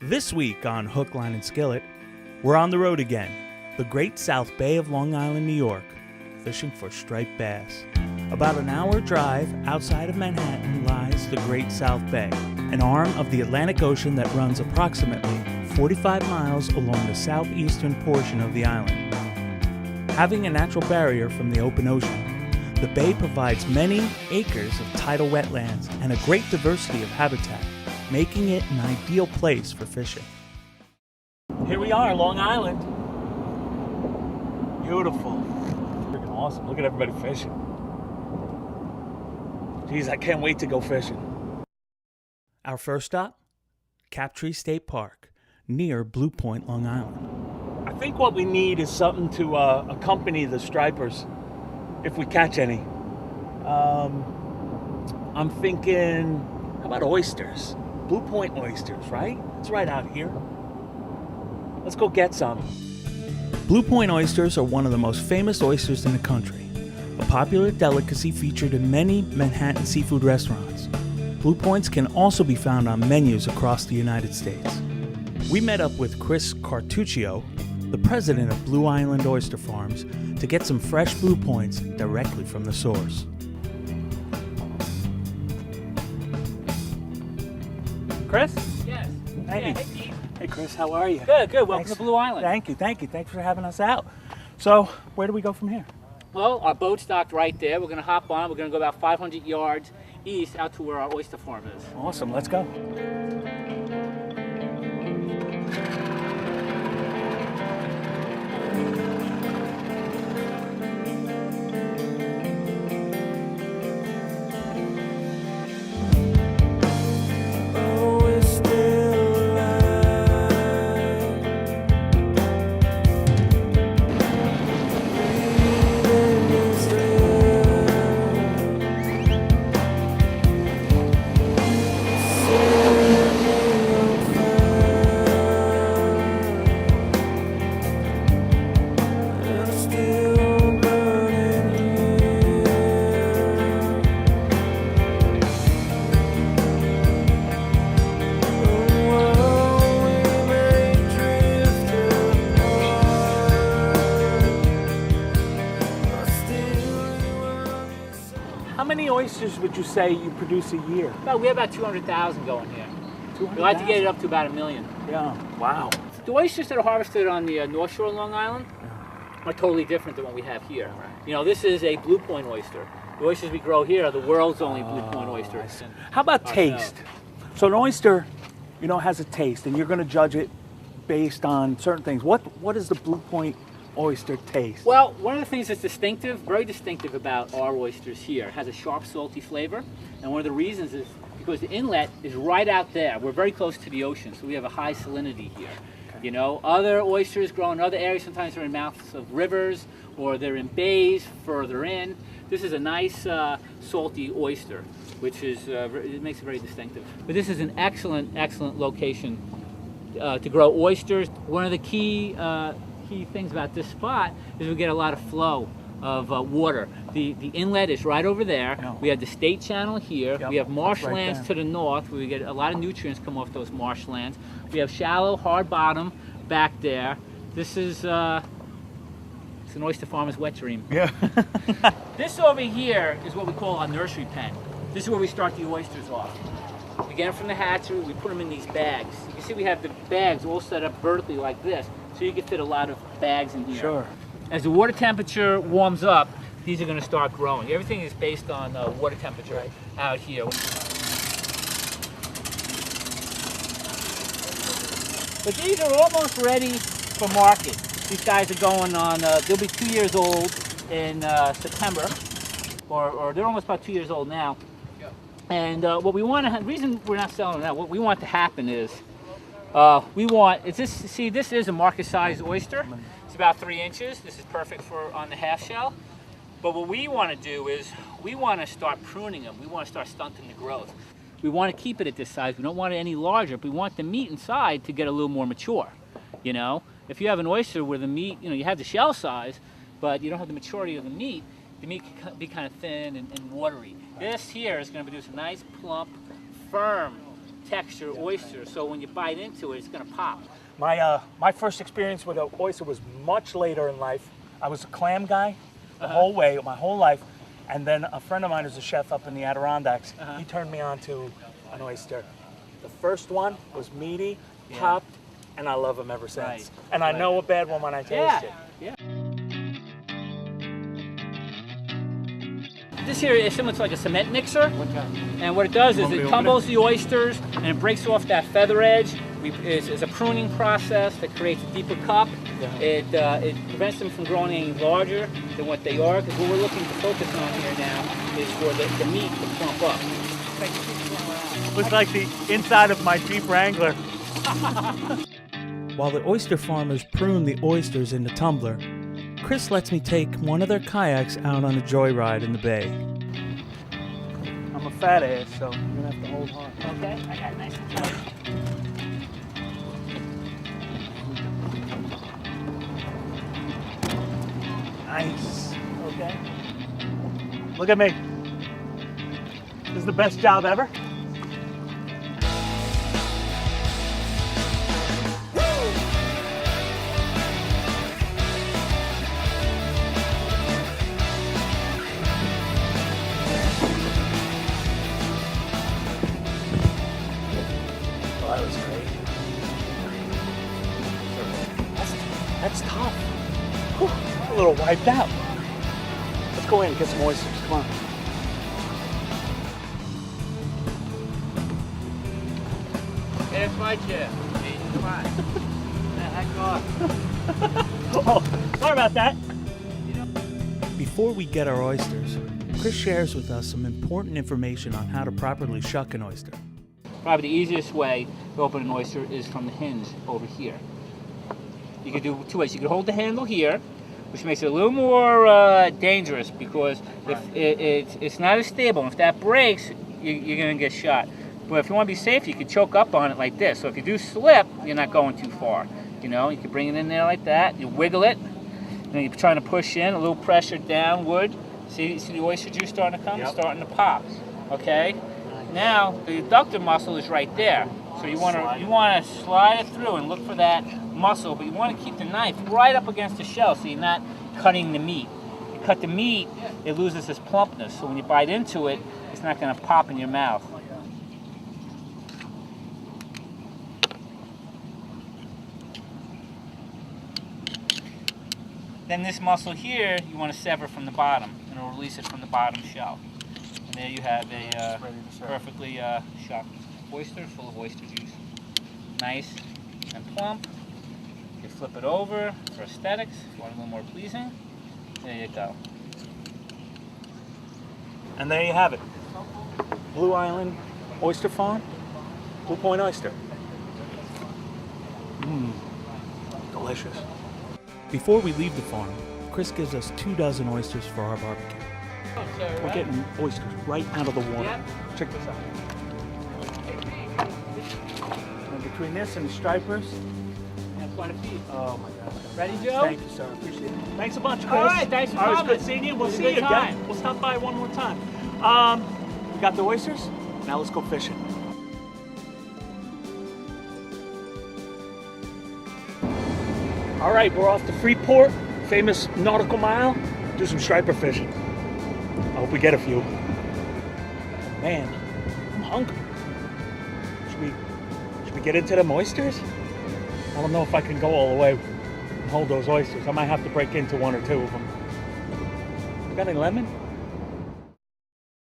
This week on Hook, Line, and Skillet, we're on the road again, the Great South Bay of Long Island, New York, fishing for striped bass. About an hour drive outside of Manhattan lies the Great South Bay, an arm of the Atlantic Ocean that runs approximately 45 miles along the southeastern portion of the island. Having a natural barrier from the open ocean, the bay provides many acres of tidal wetlands and a great diversity of habitat, making it an ideal place for fishing. Here we are, Long Island. Beautiful. Freaking awesome. Look at everybody fishing. Geez, I can't wait to go fishing. Our first stop, Captree State Park, near Blue Point, Long Island. I think what we need is something to accompany the stripers, if we catch any. I'm thinking, how about oysters? Blue Point oysters, right? It's right out here. Let's go get some. Blue Point oysters are one of the most famous oysters in the country, a popular delicacy featured in many Manhattan seafood restaurants. Blue Points can also be found on menus across the United States. We met up with Chris Cartuccio, the president of Blue Island Oyster Farms, to get some fresh Blue Points directly from the source. Chris? Yes. Hey. Yeah, hey, Pete. Hey, Chris, how are you? Good. Welcome Thanks. to Blue Island. Thank you. Thanks for having us out. So, where do we go from here? Well, our boat's docked right there. We're going to hop on. We're going to go about 500 yards east out to where our oyster farm is. Awesome, let's go. How many oysters would you say you produce a year? We have about 200,000 going here. 200,000? We like to get it up to about 1 million. Yeah, wow. The oysters that are harvested on the North Shore of Long Island are totally different than what we have here. You know, this is a Blue Point oyster. The oysters we grow here are the world's only Blue Point oysters. How about taste? So an oyster, you know, has a taste, and you're going to judge it based on certain things. What is the Blue Point oyster taste? Well, one of the things that's distinctive, very distinctive about our oysters here, it has a sharp, salty flavor. And one of the reasons is because the inlet is right out there. We're very close to the ocean, so we have a high salinity here. Okay. You know, other oysters grow in other areas. Sometimes they're in mouths of rivers, or they're in bays further in. This is a nice, salty oyster, which is it makes it very distinctive. But this is an excellent, excellent location to grow oysters. One of the key things about this spot is we get a lot of flow of water. The inlet is right over there. Yeah. We have the state channel here. Yep. We have marshlands Right to the north where we get a lot of nutrients come off those marshlands. We have shallow, hard bottom back there. This is it's an oyster farmer's wet dream. Yeah. This over here is what we call our nursery pen. This is where we start the oysters off. We get them from the hatchery, we put them in these bags. You can see we have the bags all set up vertically like this, so you can fit a lot of bags in here. Sure. As the water temperature warms up, these are going to start growing. Everything is based on water temperature out here. But these are almost ready for market. These guys are going on, they'll be 2 years old in September, or they're almost about 2 years old now. And what we want to, the reason we're not selling them now, what we want to happen is, this is a market-sized oyster. It's about 3 inches. This is perfect for on the half shell. But what we want to do is, we want to start pruning them. We want to start stunting the growth. We want to keep it at this size. We don't want it any larger. But we want the meat inside to get a little more mature. You know, if you have an oyster where the meat, you know, you have the shell size, but you don't have the maturity of the meat can be kind of thin and watery. This here is going to produce a nice, plump, firm texture oyster, so when you bite into it, it's going to pop. My first experience with an oyster was much later in life. I was a clam guy my whole life, and then a friend of mine who's a chef up in the Adirondacks, he turned me on to an oyster. The first one was meaty, popped, and I love them ever since. Right. And I know a bad one when I taste it. Yeah. This here is similar to like a cement mixer, and what it does is it tumbles the oysters and it breaks off that feather edge. It's a pruning process that creates a deeper cup. It prevents them from growing any larger than what they are, because what we're looking to focus on here now is for the meat to plump up. Looks like the inside of my Jeep Wrangler. While the oyster farmers prune the oysters in the tumbler, Chris lets me take one of their kayaks out on a joyride in the bay. I'm a fat ass, so you're gonna have to hold on. Okay, I got it nice and tight. Nice. Okay. Look at me. This is the best job ever. Oh, that was great. That's tough. Whew, a little wiped out. Let's go in and get some oysters. Come on. Here's my chair. Come on. Heck off. Oh, sorry about that. Before we get our oysters, Chris shares with us some important information on how to properly shuck an oyster. Probably the easiest way to open an oyster is from the hinge over here. You could do two ways. You could hold the handle here, which makes it a little more dangerous, because if it's not as stable. And if that breaks, you're going to get shot. But if you want to be safe, you can choke up on it like this. So if you do slip, you're not going too far. You know, you can bring it in there like that. You wiggle it, and you're trying to push in, a little pressure downward. See the oyster juice starting to come? Yep. Starting to pop. Okay. Now the adductor muscle is right there. So you want to slide it through and look for that muscle, but you want to keep the knife right up against the shell so you're not cutting the meat. You cut the meat, it loses its plumpness. So when you bite into it, it's not going to pop in your mouth. Then this muscle here, you want to sever from the bottom, and it'll release it from the bottom shell. And there you have a perfectly shucked oyster full of oyster juice. Nice and plump. You flip it over for aesthetics, if you want it a little more pleasing. There you go. And there you have it. Blue Island Oyster Farm, Blue Point Oyster. Delicious. Before we leave the farm, Chris gives us 24 oysters for our barbecue. We're getting oysters right out of the water. Yep. Check this out. And between this and the stripers, Have quite a few. oh my God. Ready, Joe? Thank you, sir. Appreciate it. Thanks a bunch, Chris. All right, thanks for All right, coming. it's good seeing you. We'll It was a see good you time. again. We'll stop by one more time. We got the oysters. Now let's go fishing. All right, we're off to Freeport, famous nautical mile. Do some striper fishing. I hope we get a few. Man, I'm hungry. Should we get into them oysters? I don't know if I can go all the way and hold those oysters. I might have to break into one or two of them. You got any lemon?